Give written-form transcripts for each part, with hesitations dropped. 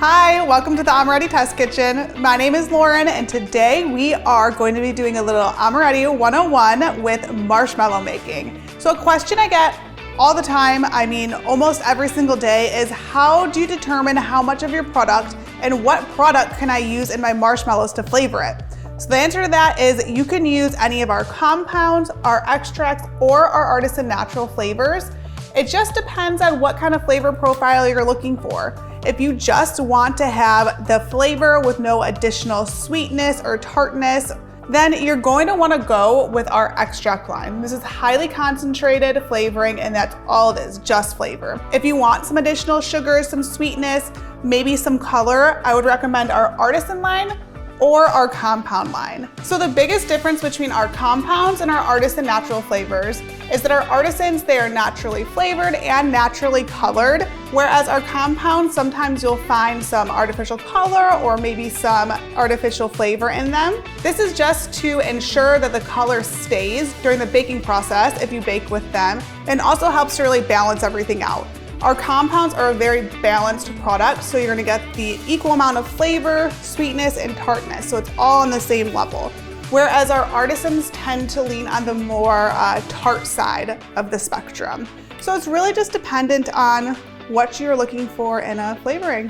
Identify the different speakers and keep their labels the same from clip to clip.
Speaker 1: Hi, welcome to the Amoretti Test Kitchen. My name is Lauren and today we are going to be doing a little Amoretti 101 with marshmallow making. So a question I get all the time, almost every single day, is how do you determine how much of your product and what product can I use in my marshmallows to flavor it? So the answer to that is you can use any of our compounds, our extracts, or our Artisan natural flavors. It just depends on what kind of flavor profile you're looking for. If you just want to have the flavor with no additional sweetness or tartness, then you're going to want to go with our extract line. This is highly concentrated flavoring and that's all it is, just flavor. If you want some additional sugar, some sweetness, maybe some color, I would recommend our Artisan line or our compound line. So the biggest difference between our compounds and our Artisan natural flavors is that our Artisans, they are naturally flavored and naturally colored, whereas our compounds, sometimes you'll find some artificial color or maybe some artificial flavor in them. This is just to ensure that the color stays during the baking process if you bake with them, and also helps to really balance everything out. Our compounds are a very balanced product, so you're gonna get the equal amount of flavor, sweetness, and tartness, so it's all on the same level. Whereas our Artisans tend to lean on the more tart side of the spectrum. So it's really just dependent on what you're looking for in a flavoring.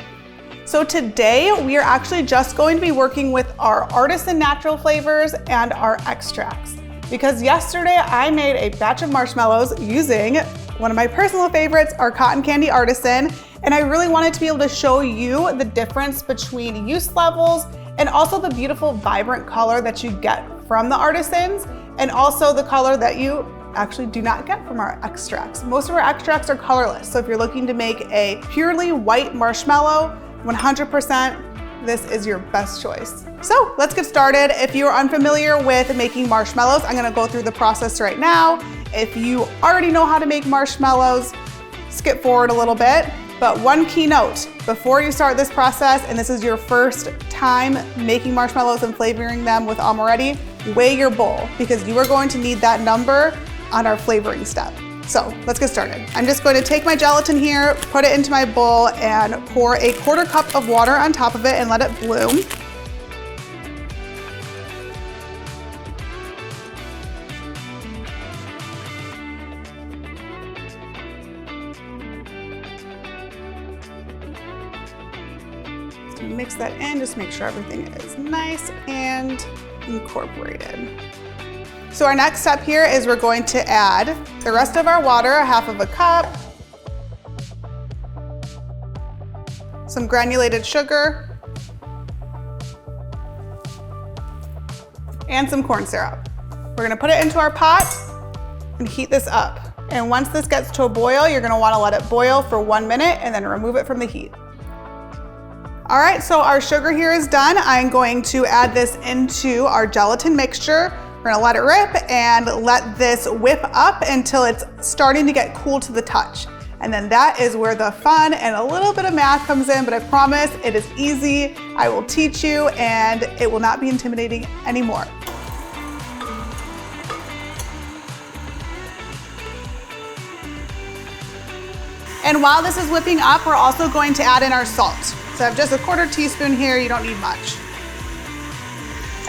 Speaker 1: So today, we are actually just going to be working with our Artisan natural flavors and our extracts. Because yesterday, I made a batch of marshmallows using one of my personal favorites, our cotton candy Artisan, and I really wanted to be able to show you the difference between use levels and also the beautiful vibrant color that you get from the Artisans, and also the color that you actually do not get from our extracts. Most of our extracts are colorless, so if you're looking to make a purely white marshmallow, 100%, this is your best choice. So let's get started. If you're unfamiliar with making marshmallows, I'm gonna go through the process right now. If you already know how to make marshmallows, skip forward a little bit. But one key note, before you start this process, and this is your first time making marshmallows and flavoring them with Amoretti, weigh your bowl because you are going to need that number on our flavoring step. So let's get started. I'm just going to take my gelatin here, put it into my bowl, and pour a 1/4 cup of water on top of it and let it bloom. Mix that in, just make sure everything is nice and incorporated. So our next step here is we're going to add the rest of our water, 1/2 cup, some granulated sugar, and some corn syrup. We're gonna put it into our pot and heat this up. And once this gets to a boil, you're gonna wanna let it boil for 1 minute and then remove it from the heat. All right, so our sugar here is done. I'm going to add this into our gelatin mixture. We're gonna let it rip and let this whip up until it's starting to get cool to the touch. And then that is where the fun and a little bit of math comes in, but I promise it is easy. I will teach you and it will not be intimidating anymore. And while this is whipping up, we're also going to add in our salt. So I have just a 1/4 teaspoon here, you don't need much.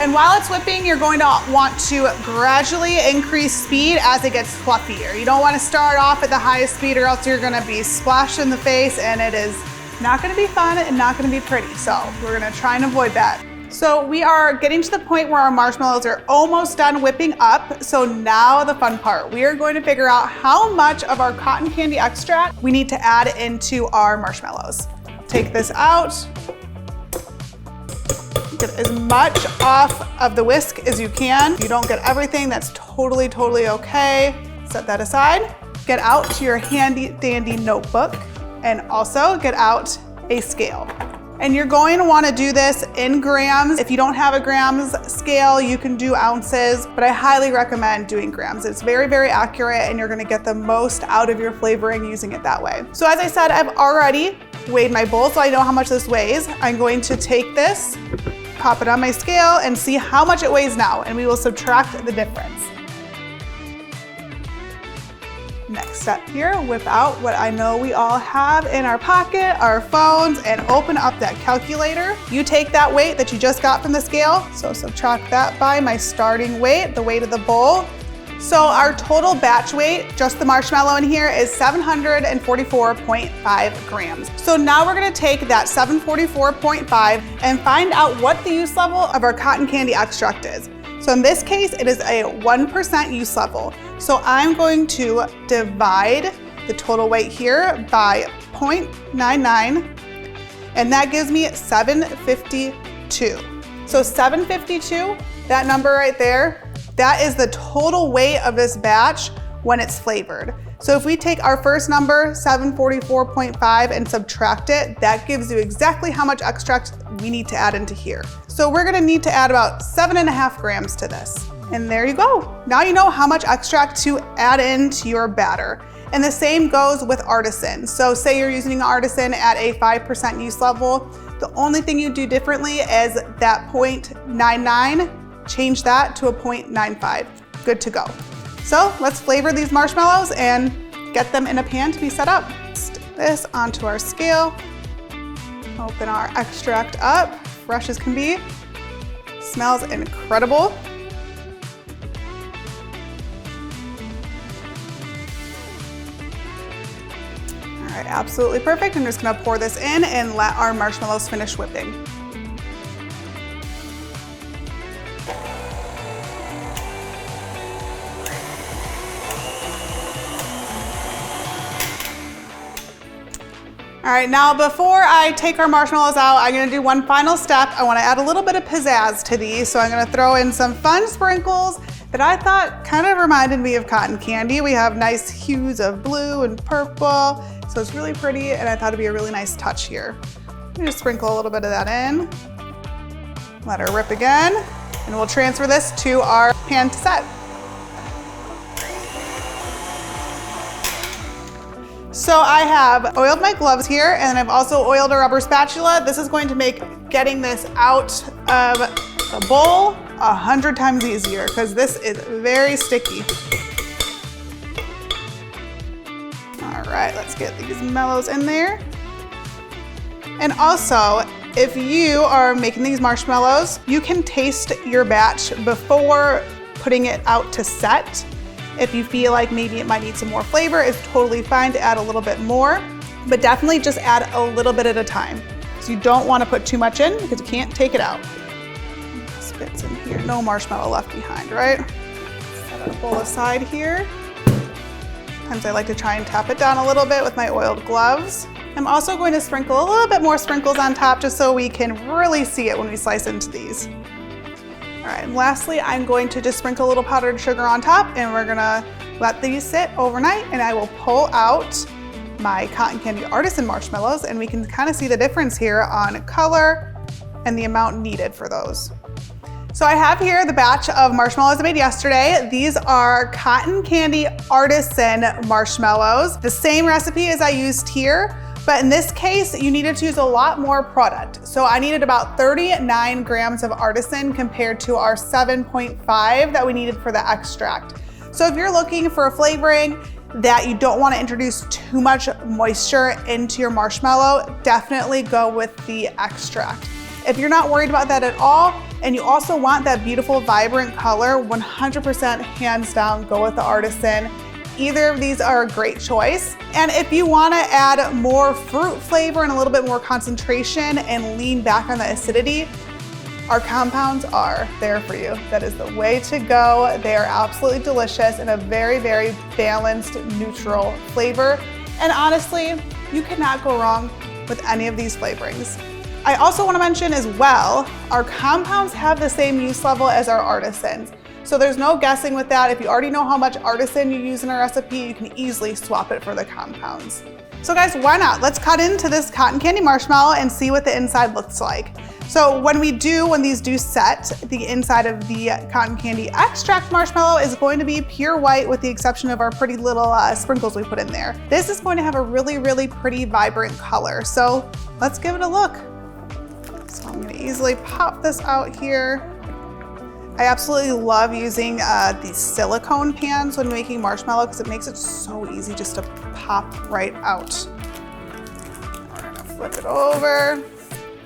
Speaker 1: And while it's whipping, you're going to want to gradually increase speed as it gets fluffier. You don't want to start off at the highest speed or else you're gonna be splashed in the face and it is not gonna be fun and not gonna be pretty. So we're gonna try and avoid that. So we are getting to the point where our marshmallows are almost done whipping up. So now the fun part, we are going to figure out how much of our cotton candy extract we need to add into our marshmallows. Take this out. Get as much off of the whisk as you can. If you don't get everything, that's totally okay. Set that aside. Get out to your handy dandy notebook and also get out a scale. And you're going to want to do this in grams. If you don't have a grams scale, you can do ounces, but I highly recommend doing grams. It's very accurate and you're going to get the most out of your flavoring using it that way. So as I said, I've already weighed my bowl, so I know how much this weighs. I'm going to take this, pop it on my scale, and see how much it weighs now, and we will subtract the difference. Next step here, whip out what I know we all have in our pocket, our phones, and open up that calculator. You take that weight that you just got from the scale, so subtract that by my starting weight, the weight of the bowl. So our total batch weight, just the marshmallow in here, is 744.5 grams. So now we're gonna take that 744.5 and find out what the use level of our cotton candy extract is. So in this case, it is a 1% use level. So I'm going to divide the total weight here by 0.99, and that gives me 752. So 752, that number right there, that is the total weight of this batch when it's flavored. So if we take our first number, 744.5, and subtract it, that gives you exactly how much extract we need to add into here. So we're gonna need to add about 7.5 grams to this. And there you go. Now you know how much extract to add into your batter. And the same goes with Artisan. So say you're using Artisan at a 5% use level, the only thing you do differently is that 0.99, change that to a 0.95. Good to go. So let's flavor these marshmallows and get them in a pan to be set up. Stick this onto our scale. Open our extract up, fresh as can be. Smells incredible. All right, absolutely perfect. I'm just gonna pour this in and let our marshmallows finish whipping. All right, now before I take our marshmallows out, I'm gonna do one final step. I wanna add a little bit of pizzazz to these, so I'm gonna throw in some fun sprinkles that I thought kind of reminded me of cotton candy. We have nice hues of blue and purple, so it's really pretty, and I thought it'd be a really nice touch here. Let me just sprinkle a little bit of that in. Let her rip again, and we'll transfer this to our pan to set. So I have oiled my gloves here, and I've also oiled a rubber spatula. This is going to make getting this out of the bowl 100 times easier because this is very sticky. All right, let's get these mellows in there. And also, if you are making these marshmallows, you can taste your batch before putting it out to set. If you feel like maybe it might need some more flavor, it's totally fine to add a little bit more, but definitely just add a little bit at a time. So you don't want to put too much in because you can't take it out. Spits in here, no marshmallow left behind, right? Set our bowl aside here. Sometimes I like to try and tap it down a little bit with my oiled gloves. I'm also going to sprinkle a little bit more sprinkles on top just so we can really see it when we slice into these. All right, and lastly, I'm going to just sprinkle a little powdered sugar on top, and we're gonna let these sit overnight, and I will pull out my cotton candy Artisan marshmallows, and we can kind of see the difference here on color and the amount needed for those. So I have here the batch of marshmallows I made yesterday. These are cotton candy Artisan marshmallows, the same recipe as I used here, but in this case, you needed to use a lot more product. So I needed about 39 grams of Artisan compared to our 7.5 that we needed for the extract. So if you're looking for a flavoring that you don't want to introduce too much moisture into your marshmallow, definitely go with the extract. If you're not worried about that at all, and you also want that beautiful, vibrant color, 100% hands down, go with the Artisan. Either of these are a great choice. And if you want to add more fruit flavor and a little bit more concentration and lean back on the acidity, our compounds are there for you. That is the way to go. They are absolutely delicious and a very, very balanced, neutral flavor. And honestly, you cannot go wrong with any of these flavorings. I also want to mention as well, our compounds have the same use level as our Artisans. So there's no guessing with that. If you already know how much Artisan you use in a recipe, you can easily swap it for the compounds. So guys, why not? Let's cut into this cotton candy marshmallow and see what the inside looks like. So when these do set, the inside of the cotton candy extract marshmallow is going to be pure white with the exception of our pretty little sprinkles we put in there. This is going to have a really, really pretty, vibrant color. So let's give it a look. So I'm gonna easily pop this out here. I absolutely love using these silicone pans when making marshmallow because it makes it so easy just to pop right out. We're gonna flip it over,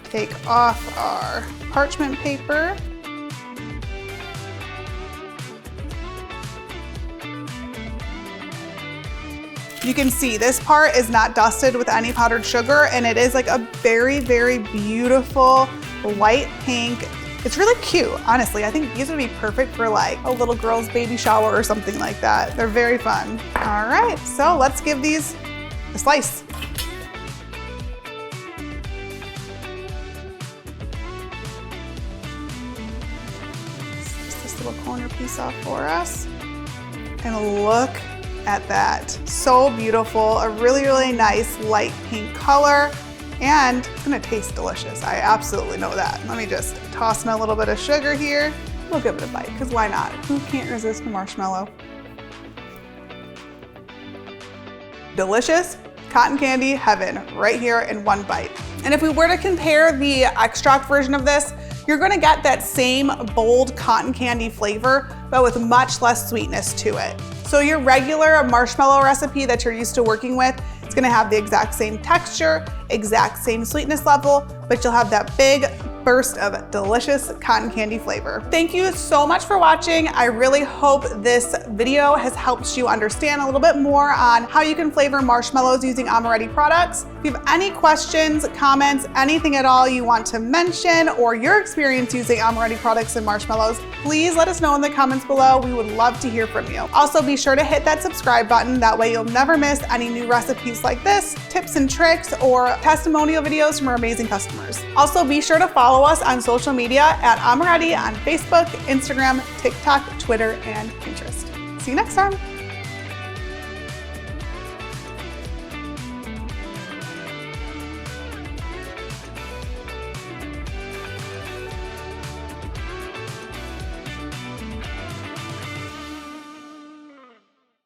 Speaker 1: take off our parchment paper. You can see this part is not dusted with any powdered sugar, and it is like a very, very beautiful light pink. It's really cute, honestly. I think these would be perfect for like a little girl's baby shower or something like that. They're very fun. All right, so let's give these a slice. This little corner piece off for us. And look at that. So beautiful, a really, really nice light pink color. And it's gonna taste delicious. I absolutely know that. Let me just toss in a little bit of sugar here. We'll give it a bite, because why not? Who can't resist a marshmallow? Delicious cotton candy heaven right here in one bite. And if we were to compare the extract version of this, you're gonna get that same bold cotton candy flavor, but with much less sweetness to it. So your regular marshmallow recipe that you're used to working with, it's gonna have the exact same texture, exact same sweetness level, but you'll have that big burst of delicious cotton candy flavor. Thank you so much for watching. I really hope this video has helped you understand a little bit more on how you can flavor marshmallows using Amoretti products. If you have any questions, comments, anything at all you want to mention, or your experience using Amoretti products and marshmallows, please let us know in the comments below. We would love to hear from you. Also, be sure to hit that subscribe button. That way you'll never miss any new recipes like this, tips and tricks, or testimonial videos from our amazing customers. Also, be sure to follow us on social media at Amoretti on Facebook, Instagram, TikTok, Twitter, and Pinterest. See you next time.